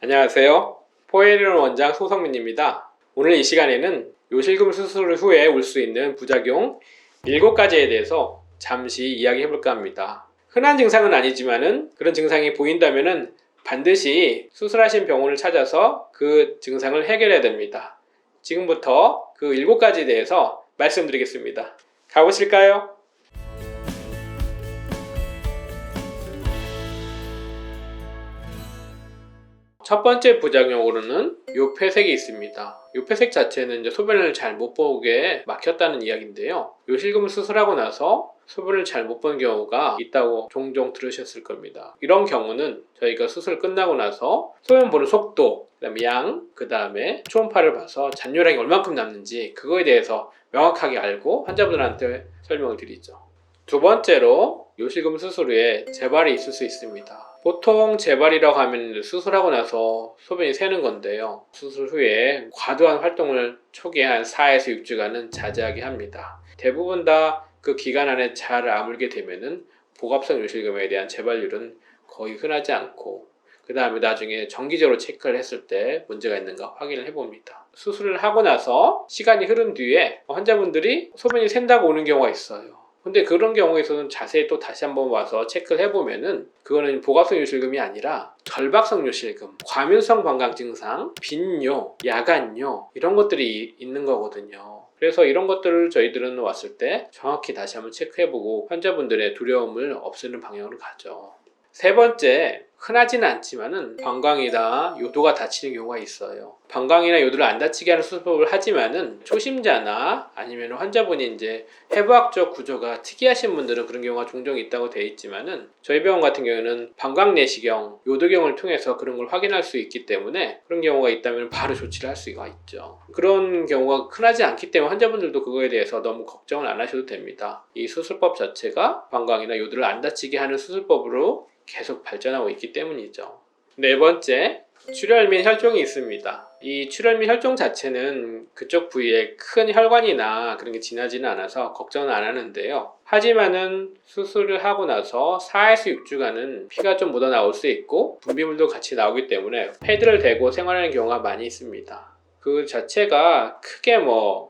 안녕하세요. 포에리론 원장 소성민입니다. 오늘 이 시간에는 요실금 수술 후에 올 수 있는 부작용 7가지에 대해서 잠시 이야기해 볼까 합니다. 흔한 증상은 아니지만은 그런 증상이 보인다면은 반드시 수술하신 병원을 찾아서 그 증상을 해결해야 됩니다. 지금부터 그 7가지에 대해서 말씀드리겠습니다. 가보실까요? 첫 번째 부작용으로는 요폐색이 있습니다. 요폐색 자체는 이제 소변을 잘 못 보게 막혔다는 이야기인데요. 요실금을 수술하고 나서 소변을 잘 못 보는 경우가 있다고 종종 들으셨을 겁니다. 이런 경우는 저희가 수술 끝나고 나서 소변 보는 속도, 그다음에 양, 그다음에 초음파를 봐서 잔뇨량이 얼만큼 남는지 그거에 대해서 명확하게 알고 환자분들한테 설명을 드리죠. 두 번째로 요실금 수술 후에 재발이 있을 수 있습니다. 보통 재발이라고 하면 수술하고 나서 소변이 새는 건데요. 수술 후에 과도한 활동을 초기에 한 4에서 6주간은 자제하게 합니다. 대부분 다 그 기간 안에 잘 아물게 되면은 복압성 요실금에 대한 재발률은 거의 흔하지 않고 그 다음에 나중에 정기적으로 체크를 했을 때 문제가 있는가 확인을 해봅니다. 수술을 하고 나서 시간이 흐른 뒤에 환자분들이 소변이 샌다고 오는 경우가 있어요. 근데 그런 경우에서는 자세히 또 다시 한번 와서 체크를 해보면은 그거는 복압성 요실금이 아니라 결박성 요실금, 과민성 방광 증상, 빈뇨, 야간뇨 이런 것들이 있는 거거든요. 그래서 이런 것들을 저희들은 왔을 때 정확히 다시 한번 체크해보고 환자분들의 두려움을 없애는 방향으로 가죠. 세 번째, 흔하지는 않지만은 방광이나 요도가 다치는 경우가 있어요. 방광이나 요도를 안 다치게 하는 수술법을 하지만은 초심자나 아니면 환자분이 이제 해부학적 구조가 특이하신 분들은 그런 경우가 종종 있다고 되어 있지만은 저희 병원 같은 경우는 방광 내시경, 요도경을 통해서 그런 걸 확인할 수 있기 때문에 그런 경우가 있다면 바로 조치를 할 수가 있죠. 그런 경우가 흔하지 않기 때문에 환자분들도 그거에 대해서 너무 걱정을 안 하셔도 됩니다. 이 수술법 자체가 방광이나 요도를 안 다치게 하는 수술법으로 계속 발전하고 있기 때문이죠. 네 번째, 출혈 및 혈종이 있습니다. 이 출혈 및 혈종 자체는 그쪽 부위에 큰 혈관이나 그런 게 지나지는 않아서 걱정은 안 하는데요. 하지만은 수술을 하고 나서 4에서 6주간은 피가 좀 묻어 나올 수 있고 분비물도 같이 나오기 때문에 패드를 대고 생활하는 경우가 많이 있습니다. 그 자체가 크게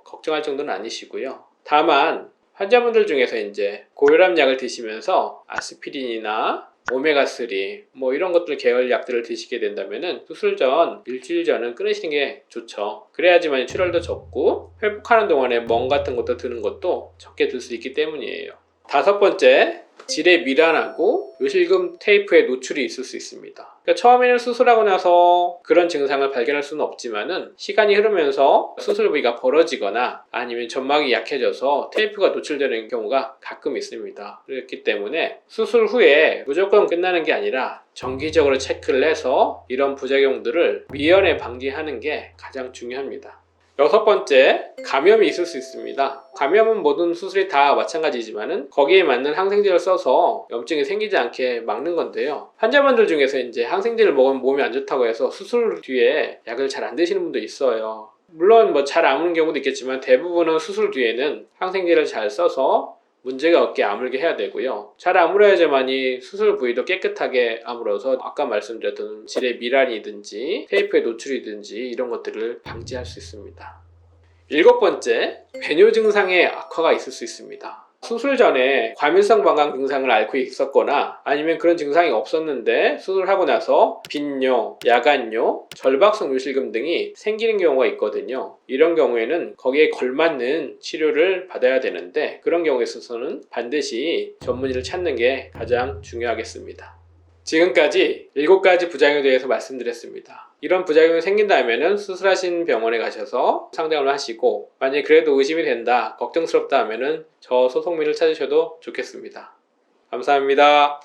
걱정할 정도는 아니시고요. 다만 환자분들 중에서 이제 고혈압 약을 드시면서 아스피린이나 오메가3 이런 것들 계열 약들을 드시게 된다면은 수술 전 일주일 전은 끊으시는 게 좋죠. 그래야지만 출혈도 적고 회복하는 동안에 멍 같은 것도 드는 것도 적게 들 수 있기 때문이에요. 다섯 번째, 질의 미란하고 요실금 테이프에 노출이 있을 수 있습니다. 그러니까 처음에는 수술하고 나서 그런 증상을 발견할 수는 없지만은 시간이 흐르면서 수술 부위가 벌어지거나 아니면 점막이 약해져서 테이프가 노출되는 경우가 가끔 있습니다. 그렇기 때문에 수술 후에 무조건 끝나는 게 아니라 정기적으로 체크를 해서 이런 부작용들을 미연에 방지하는 게 가장 중요합니다. 여섯 번째, 감염이 있을 수 있습니다. 감염은 모든 수술이 다 마찬가지지만은 거기에 맞는 항생제를 써서 염증이 생기지 않게 막는 건데요. 환자분들 중에서 이제 항생제를 먹으면 몸이 안 좋다고 해서 수술 뒤에 약을 잘 안 드시는 분도 있어요. 물론 잘 아무는 경우도 있겠지만 대부분은 수술 뒤에는 항생제를 잘 써서 문제가 없게 아물게 해야 되고요. 잘 아물어야지만이 수술 부위도 깨끗하게 아물어서 아까 말씀드렸던 질의 미란이든지 테이프의 노출이든지 이런 것들을 방지할 수 있습니다. 일곱 번째, 배뇨 증상의 악화가 있을 수 있습니다. 수술 전에 과민성 방광 증상을 앓고 있었거나 아니면 그런 증상이 없었는데 수술하고 나서 빈뇨, 야간뇨, 절박성 요실금 등이 생기는 경우가 있거든요. 이런 경우에는 거기에 걸맞는 치료를 받아야 되는데 그런 경우에 있어서는 반드시 전문의를 찾는 게 가장 중요하겠습니다. 지금까지 7가지 부작용에 대해서 말씀드렸습니다. 이런 부작용이 생긴다면 수술하신 병원에 가셔서 상담을 하시고 만약에 그래도 의심이 된다, 걱정스럽다 하면 저 소성민을 찾으셔도 좋겠습니다. 감사합니다.